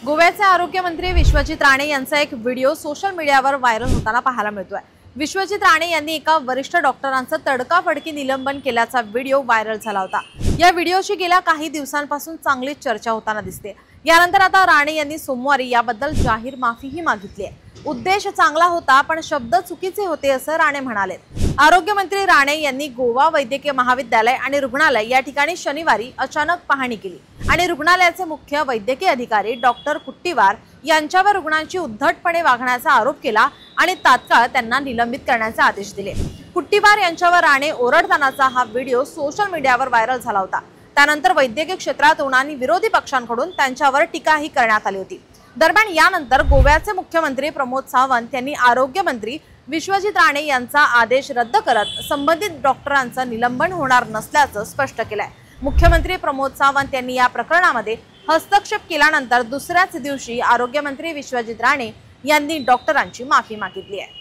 गोव्याचे आरोग्यमंत्री विश्वजित राणे यांचा एक व्हिडिओ सोशल मीडियावर व्हायरल होताना पाहायला मिळतोय। विश्वजित राणे यांनी एका वरिष्ठ डॉक्टरांचं तडकाफडकी निलंबन केल्याचा व्हिडिओ व्हायरल झाला होता। या व्हिडिओची गेल्या काही दिवसांपासून चांगली चर्चा होताना दिसते। यानंतर आता राणे यांनी सोमवारी याबद्दल जाहीर माफीही मागितली आहे। उद्देश चांगला होता पण शब्द चुकीचे होते असं राणे म्हणाले। आरोग्यमंत्री राणे यांनी गोवा वैद्यकीय महाविद्यालय आणि रुग्णालय या ठिकाणी शनिवारी अचानक पाहणी केली आणि रुग्णालयाचे मुख्य वैद्यकीय अधिकारी डॉक्टर कुट्टीवार यांच्यावर रुग्णांची उद्धटपणे वागण्याचा आरोप केला आणि तात्काळ त्यांना निलंबित करण्याचे आदेश दिले। कुट्टीवार यांच्यावर राणे ओरडतानाचा हा व्हिडिओ सोशल मीडियावर व्हायरल झाला होता। त्यानंतर वैद्यकीय क्षेत्रात आणि विरोधी पक्षांकडून त्यांच्यावर टीकाही करण्यात आली होती। दरम्यान यानंतर गोव्याचे मुख्यमंत्री प्रमोद सावंत यांनी आरोग्यमंत्री विश्वजित राणे यांचा आदेश रद्द करत संबंधित डॉक्टरांचं निलंबन होणार नसल्याचं स्पष्ट केलंय। मुख्यमंत्री प्रमोद सावंत यांनी या प्रकरणामध्ये हस्तक्षेप केल्यानंतर दुसऱ्याच दिवशी आरोग्यमंत्री विश्वजित राणे यांनी डॉक्टरांची माफी मागितली आहे।